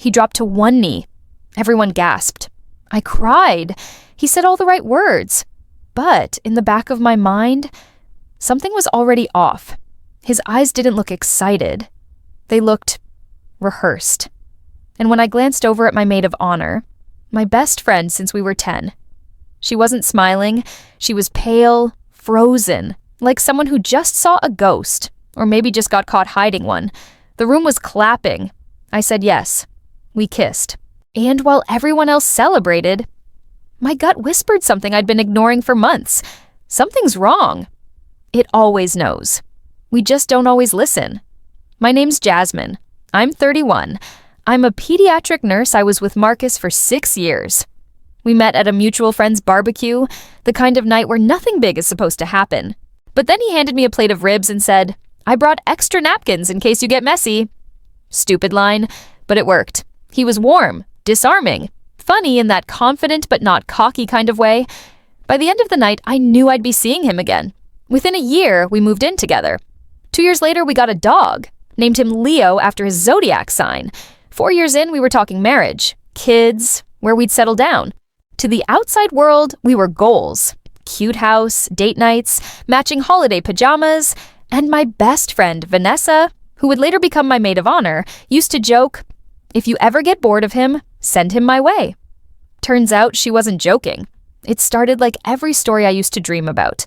He dropped to one knee. Everyone gasped. I cried. He said all the right words. But in the back of my mind, something was already off. His eyes didn't look excited. They looked rehearsed. And when I glanced over at my maid of honor, my best friend since we were 10, she wasn't smiling. She was pale, frozen, like someone who just saw a ghost, or maybe just got caught hiding one. The room was clapping. I said yes. We kissed. And while everyone else celebrated, my gut whispered something I'd been ignoring for months. Something's wrong. It always knows. We just don't always listen. My name's Jasmine. I'm 31. I'm a pediatric nurse. I was with Marcus for 6 years. We met at a mutual friend's barbecue, the kind of night where nothing big is supposed to happen. But then he handed me a plate of ribs and said, I brought extra napkins in case you get messy. Stupid line, but it worked. He was warm, disarming, funny in that confident but not cocky kind of way. By the end of the night, I knew I'd be seeing him again. Within a year, we moved in together. 2 years later, we got a dog, named him Leo after his zodiac sign. 4 years in, we were talking marriage, kids, where we'd settle down. To the outside world, we were goals. Cute house, date nights, matching holiday pajamas, and my best friend, Vanessa, who would later become my maid of honor, used to joke, if you ever get bored of him, send him my way. Turns out she wasn't joking. It started like every story I used to dream about.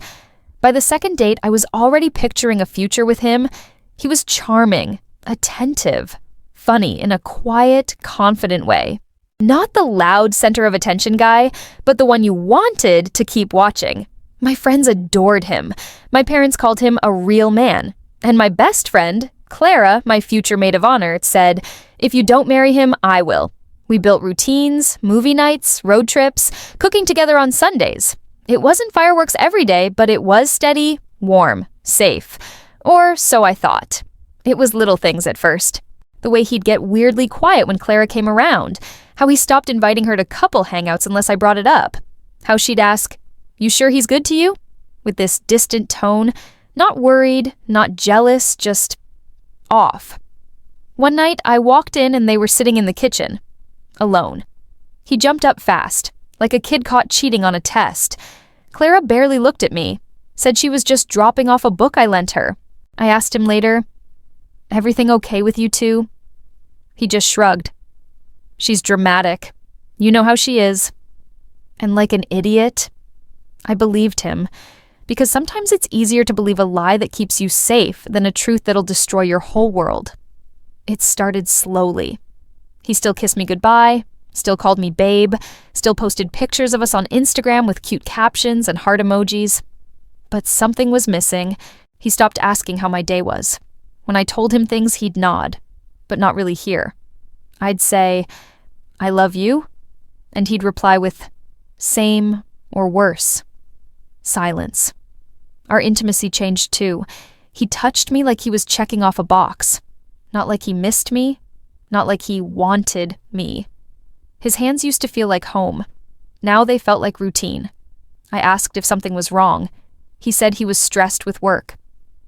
By the second date, I was already picturing a future with him. He was charming, attentive, funny in a quiet, confident way. Not the loud center of attention guy, but the one you wanted to keep watching. My friends adored him. My parents called him a real man. And my best friend, Clara, my future maid of honor, said, if you don't marry him, I will. We built routines, movie nights, road trips, cooking together on Sundays. It wasn't fireworks every day, but it was steady, warm, safe. Or so I thought. It was little things at first. The way he'd get weirdly quiet when Clara came around. How he stopped inviting her to couple hangouts unless I brought it up. How she'd ask, you sure he's good to you? With this distant tone, not worried, not jealous, just off. One night, I walked in and they were sitting in the kitchen, alone. He jumped up fast, like a kid caught cheating on a test. Clara barely looked at me, said she was just dropping off a book I lent her. I asked him later, everything okay with you two? He just shrugged. She's dramatic. You know how she is. And like an idiot, I believed him, because sometimes it's easier to believe a lie that keeps you safe than a truth that'll destroy your whole world. It started slowly. He still kissed me goodbye, still called me babe, still posted pictures of us on Instagram with cute captions and heart emojis. But something was missing. He stopped asking how my day was. When I told him things, he'd nod, but not really hear. I'd say, I love you, and he'd reply with, same or worse. Silence. Our intimacy changed too. He touched me like he was checking off a box. Not like he missed me, not like he wanted me. His hands used to feel like home. Now they felt like routine. I asked if something was wrong. He said he was stressed with work.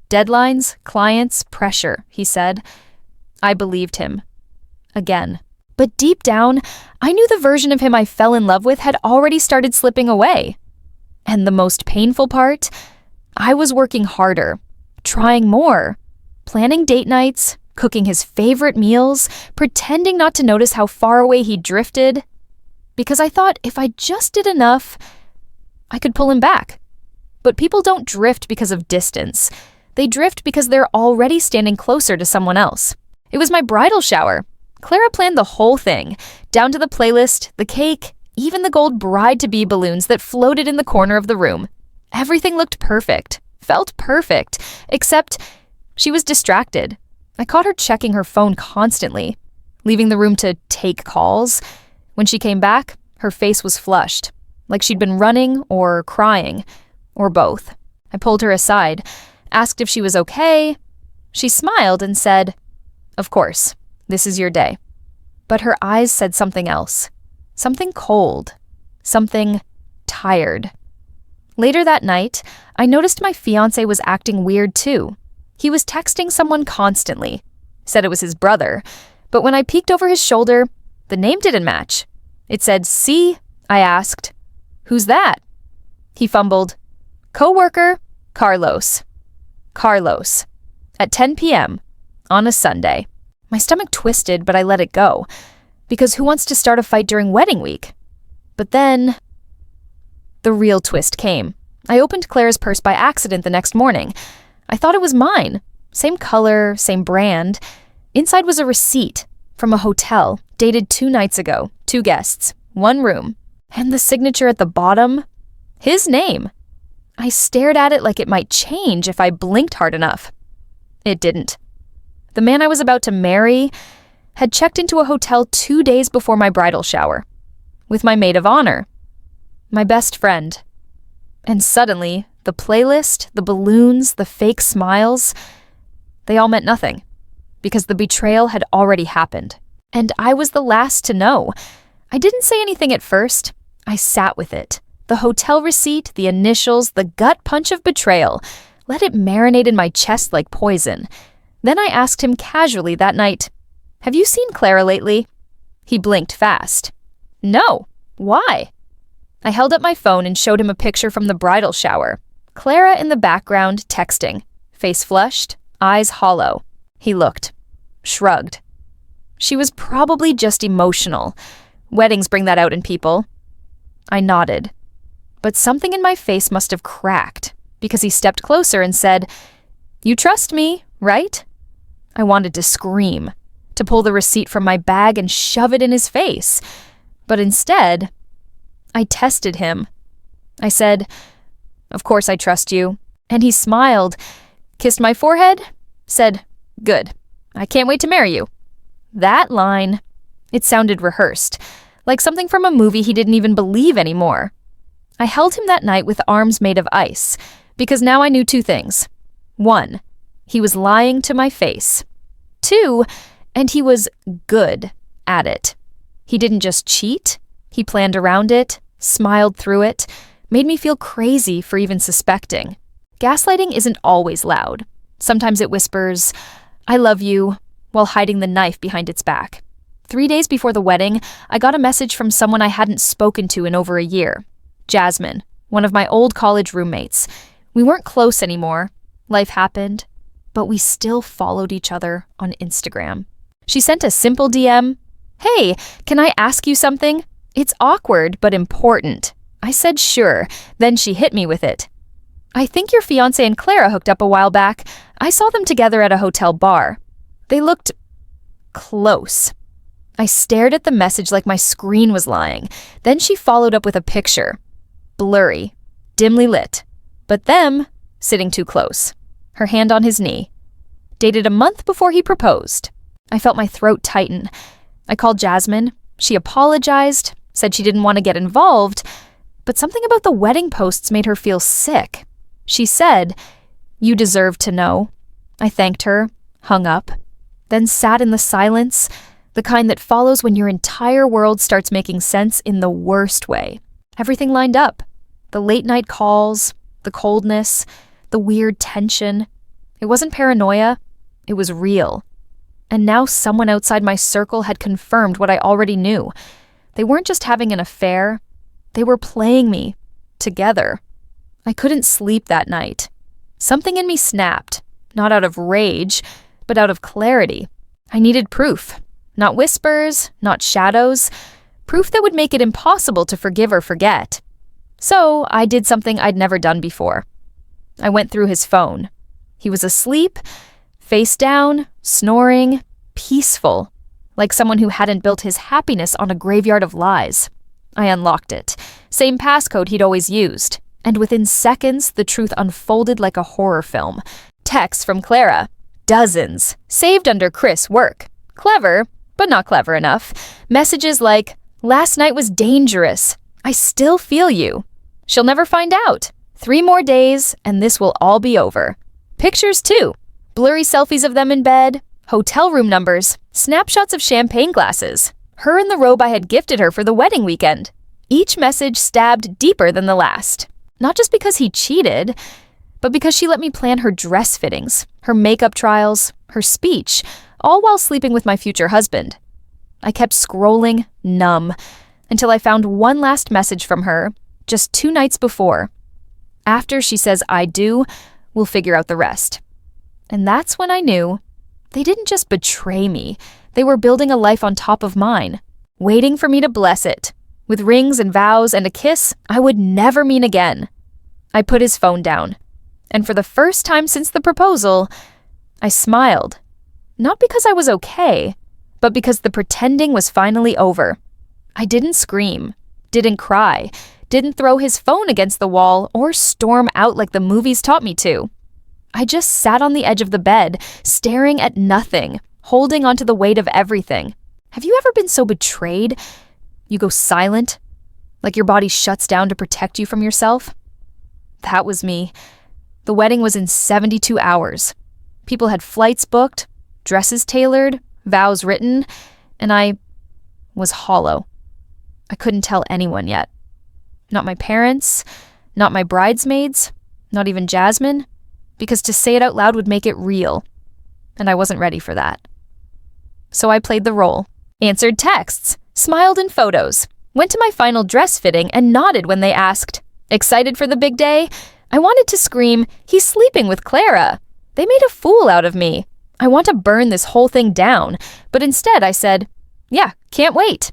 Deadlines, clients, pressure, he said. I believed him. Again. But deep down, I knew the version of him I fell in love with had already started slipping away. And the most painful part? I was working harder, trying more, planning date nights, cooking his favorite meals, pretending not to notice how far away he drifted, because I thought if I just did enough, I could pull him back. But people don't drift because of distance. They drift because they're already standing closer to someone else. It was my bridal shower. Clara planned the whole thing, down to the playlist, the cake, even the gold bride-to-be balloons that floated in the corner of the room. Everything looked perfect, felt perfect, except she was distracted. I caught her checking her phone constantly, leaving the room to take calls. When she came back, her face was flushed, like she'd been running or crying, or both. I pulled her aside, asked if she was okay. She smiled and said, of course, this is your day. But her eyes said something else. Something cold. Something tired. Later that night, I noticed my fiancé was acting weird too. He was texting someone constantly. Said it was his brother, But when I peeked over his shoulder, the name didn't match. It said C. I asked, "Who's that?" He fumbled, "Coworker, Carlos." Carlos. At 10 p.m. on a Sunday. My stomach twisted, but I let it go. Because who wants to start a fight during wedding week? But then the real twist came. I opened Clara's purse by accident the next morning. I thought it was mine. Same color, same brand. Inside was a receipt from a hotel dated 2 nights ago. 2 guests, 1 room. And the signature at the bottom? His name. I stared at it like it might change if I blinked hard enough. It didn't. The man I was about to marry had checked into a hotel 2 days before my bridal shower. With my maid of honor. My best friend. And suddenly, the playlist, the balloons, the fake smiles, they all meant nothing. Because the betrayal had already happened. And I was the last to know. I didn't say anything at first. I sat with it. The hotel receipt, the initials, the gut punch of betrayal. Let it marinate in my chest like poison. Then I asked him casually that night, "Have you seen Clara lately?" He blinked fast. "No. Why?" I held up my phone and showed him a picture from the bridal shower. Clara in the background, texting. Face flushed, eyes hollow. He looked. Shrugged. She was probably just emotional. Weddings bring that out in people. I nodded. But something in my face must have cracked, because he stepped closer and said, "You trust me, right?" I wanted to scream, to pull the receipt from my bag and shove it in his face. But instead, I tested him. I said, "Of course I trust you." And he smiled, kissed my forehead, said, "Good. I can't wait to marry you." That line, it sounded rehearsed, like something from a movie he didn't even believe anymore. I held him that night with arms made of ice, because now I knew 2 things. 1, he was lying to my face. 2, and he was good at it. He didn't just cheat, he planned around it, smiled through it, made me feel crazy for even suspecting. Gaslighting isn't always loud. Sometimes it whispers, "I love you," while hiding the knife behind its back. 3 days before the wedding, I got a message from someone I hadn't spoken to in over a year. Jasmine, one of my old college roommates. We weren't close anymore. Life happened, but we still followed each other on Instagram. She sent a simple DM. "Hey, can I ask you something? It's awkward, but important." I said sure, then she hit me with it. "I think your fiancé and Clara hooked up a while back. I saw them together at a hotel bar. They looked close." I stared at the message like my screen was lying. Then she followed up with a picture. Blurry, dimly lit, but them sitting too close. Her hand on his knee. Dated a month before he proposed. I felt my throat tighten. I called Jasmine. She apologized, said she didn't want to get involved, but something about the wedding posts made her feel sick. She said, "You deserve to know." I thanked her, hung up, then sat in the silence, the kind that follows when your entire world starts making sense in the worst way. Everything lined up. The late-night calls, the coldness, the weird tension. It wasn't paranoia. It was real. And now someone outside my circle had confirmed what I already knew. They weren't just having an affair. They were playing me. Together. I couldn't sleep that night. Something in me snapped. Not out of rage, but out of clarity. I needed proof. Not whispers, not shadows. Proof that would make it impossible to forgive or forget. So I did something I'd never done before. I went through his phone. He was asleep, face down, snoring, peaceful, like someone who hadn't built his happiness on a graveyard of lies. I unlocked it. Same passcode he'd always used. And within seconds, the truth unfolded like a horror film. Texts from Clara. Dozens. Saved under Chris' work. Clever, but not clever enough. Messages like, "Last night was dangerous. I still feel you. She'll never find out. 3 more days, and this will all be over." Pictures too. Blurry selfies of them in bed. Hotel room numbers. Snapshots of champagne glasses. Her in the robe I had gifted her for the wedding weekend. Each message stabbed deeper than the last. Not just because he cheated, but because she let me plan her dress fittings, her makeup trials, her speech, all while sleeping with my future husband. I kept scrolling, numb, until I found one last message from her just 2 nights before. After she says I do, we'll figure out the rest. And that's when I knew they didn't just betray me. They were building a life on top of mine, waiting for me to bless it, with rings and vows and a kiss I would never mean again. I put his phone down, and for the first time since the proposal, I smiled. Not because I was okay, but because the pretending was finally over. I didn't scream, didn't cry, didn't throw his phone against the wall or storm out like the movies taught me to. I just sat on the edge of the bed, staring at nothing, holding onto the weight of everything. Have you ever been so betrayed? You go silent, like your body shuts down to protect you from yourself? That was me. The wedding was in 72 hours. People had flights booked, dresses tailored, vows written, and I was hollow. I couldn't tell anyone yet. Not my parents, not my bridesmaids, not even Jasmine, because to say it out loud would make it real, and I wasn't ready for that. So I played the role, answered texts, smiled in photos, went to my final dress fitting and nodded when they asked, "Excited for the big day?" I wanted to scream, "He's sleeping with Clara. They made a fool out of me. I want to burn this whole thing down," but instead I said, "Yeah, can't wait."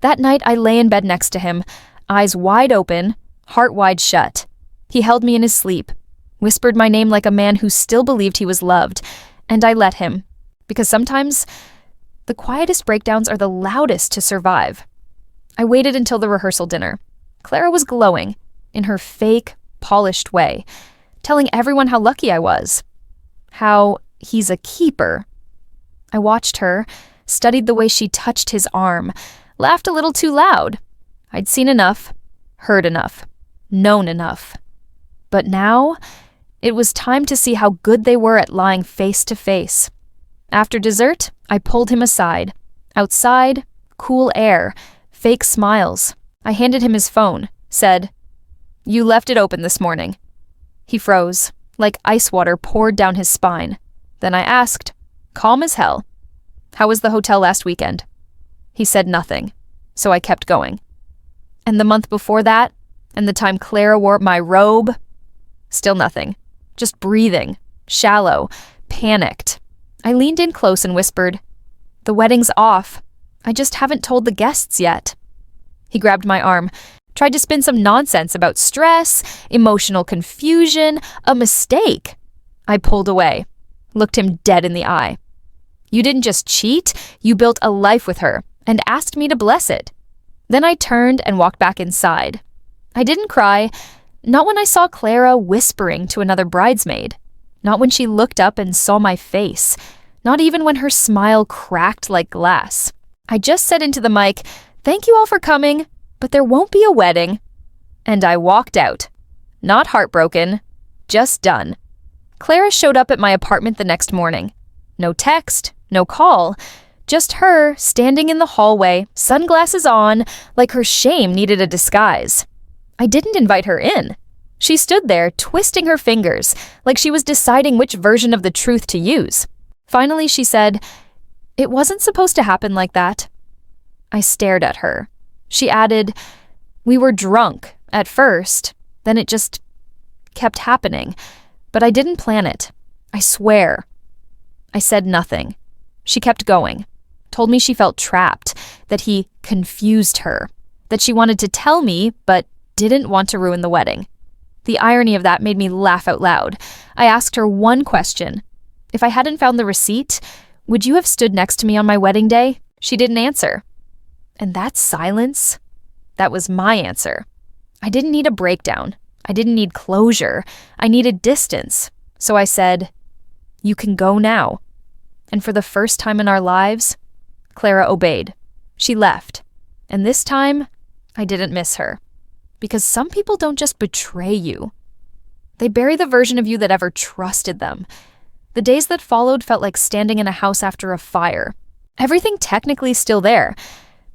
That night I lay in bed next to him, eyes wide open, heart wide shut. He held me in his sleep, whispered my name like a man who still believed he was loved, and I let him, because sometimes the quietest breakdowns are the loudest to survive. I waited until the rehearsal dinner. Clara was glowing, in her fake, polished way, telling everyone how lucky I was, how he's a keeper. I watched her, studied the way she touched his arm, laughed a little too loud. I'd seen enough, heard enough, known enough. But now, it was time to see how good they were at lying face to face. After dessert, I pulled him aside. Outside, cool air, fake smiles. I handed him his phone, said, "You left it open this morning." He froze, like ice water poured down his spine. Then I asked, calm as hell, "How was the hotel last weekend?" He said nothing, so I kept going. And the month before that, and the time Clara wore my robe, still nothing. Just breathing, shallow, panicked. I leaned in close and whispered, "The wedding's off. I just haven't told the guests yet." He grabbed my arm, tried to spin some nonsense about stress, emotional confusion, a mistake. I pulled away, looked him dead in the eye. "You didn't just cheat, you built a life with her and asked me to bless it." Then I turned and walked back inside. I didn't cry, not when I saw Clara whispering to another bridesmaid, not when she looked up and saw my face, not even when her smile cracked like glass. I just said into the mic, "Thank you all for coming, but there won't be a wedding." And I walked out. Not heartbroken, just done. Clara showed up at my apartment the next morning. No text, no call, just her standing in the hallway, sunglasses on, like her shame needed a disguise. I didn't invite her in. She stood there, twisting her fingers, like she was deciding which version of the truth to use. Finally, she said, "It wasn't supposed to happen like that." I stared at her. She added, "We were drunk at first, then it just kept happening. But I didn't plan it. I swear." I said nothing. She kept going, told me she felt trapped, that he confused her, that she wanted to tell me, but didn't want to ruin the wedding. The irony of that made me laugh out loud. I asked her one question. If I hadn't found the receipt, would you have stood next to me on my wedding day? She didn't answer. And that silence, that was my answer. I didn't need a breakdown. I didn't need closure. I needed distance. So I said, "You can go now." And for the first time in our lives, Clara obeyed. She left. And this time, I didn't miss her. Because some people don't just betray you. They bury the version of you that ever trusted them. The days that followed felt like standing in a house after a fire. Everything technically still there,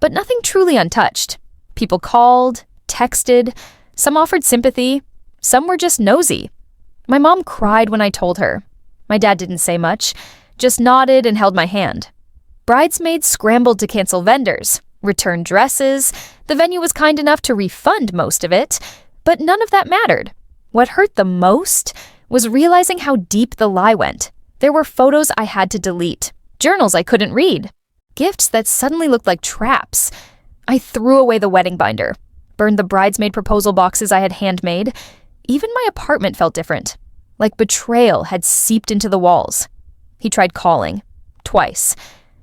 but nothing truly untouched. People called, texted, some offered sympathy, some were just nosy. My mom cried when I told her. My dad didn't say much. just nodded and held my hand. Bridesmaids scrambled to cancel vendors, return dresses. The venue was kind enough to refund most of it, but none of that mattered. What hurt the most was realizing how deep the lie went. There were photos I had to delete, journals I couldn't read, gifts that suddenly looked like traps. I threw away the wedding binder, burned the bridesmaid proposal boxes I had handmade. Even my apartment felt different, like betrayal had seeped into the walls. He tried calling, twice,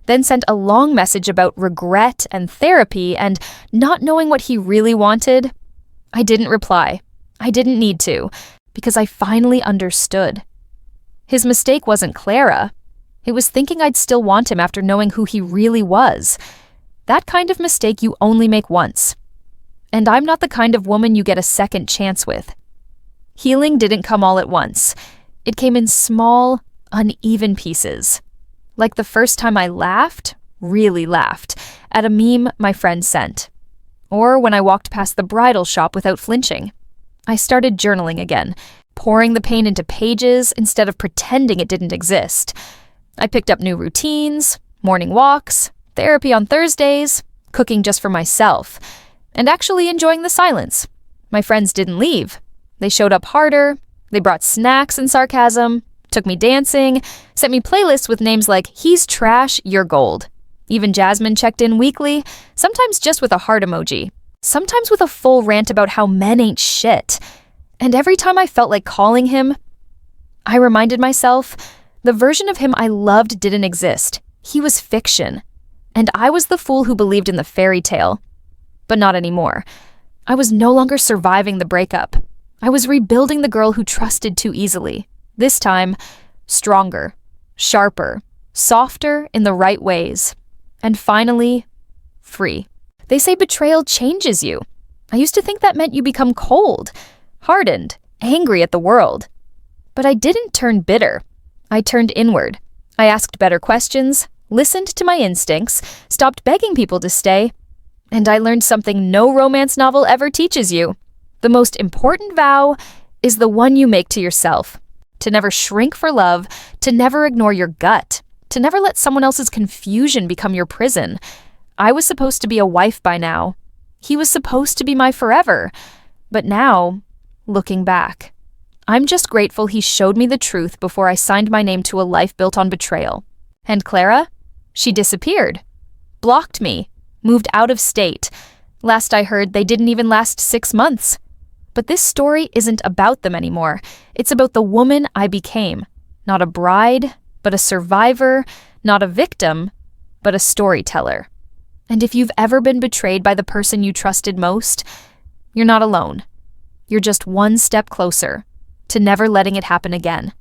then sent a long message about regret and therapy and not knowing what he really wanted. I didn't reply. I didn't need to, because I finally understood. His mistake wasn't Clara. It was thinking I'd still want him after knowing who he really was. That kind of mistake you only make once. And I'm not the kind of woman you get a second chance with. Healing didn't come all at once. It came in small, uneven pieces. Like the first time I laughed, really laughed, at a meme my friend sent. Or when I walked past the bridal shop without flinching. I started journaling again, pouring the pain into pages instead of pretending it didn't exist. I picked up new routines, morning walks, therapy on Thursdays, cooking just for myself, and actually enjoying the silence. My friends didn't leave. They showed up harder, they brought snacks and sarcasm, took me dancing, sent me playlists with names like "He's trash, you're gold." Even Jasmine checked in weekly, sometimes just with a heart emoji, sometimes with a full rant about how men ain't shit. And every time I felt like calling him, I reminded myself, the version of him I loved didn't exist. He was fiction. And I was the fool who believed in the fairy tale. But not anymore. I was no longer surviving the breakup. I was rebuilding the girl who trusted too easily. This time, stronger, sharper, softer in the right ways. And finally, free. They say betrayal changes you. I used to think that meant you become cold, hardened, angry at the world. But I didn't turn bitter. I turned inward. I asked better questions, listened to my instincts, stopped begging people to stay, and I learned something no romance novel ever teaches you. The most important vow is the one you make to yourself. To never shrink for love, to never ignore your gut, to never let someone else's confusion become your prison. I was supposed to be a wife by now. He was supposed to be my forever. But now, looking back, I'm just grateful he showed me the truth before I signed my name to a life built on betrayal. And Clara? She disappeared. Blocked me. Moved out of state. Last I heard, they didn't even last 6 months. But this story isn't about them anymore. It's about the woman I became. Not a bride, but a survivor. Not a victim, but a storyteller. And if you've ever been betrayed by the person you trusted most, you're not alone. You're just one step closer to never letting it happen again.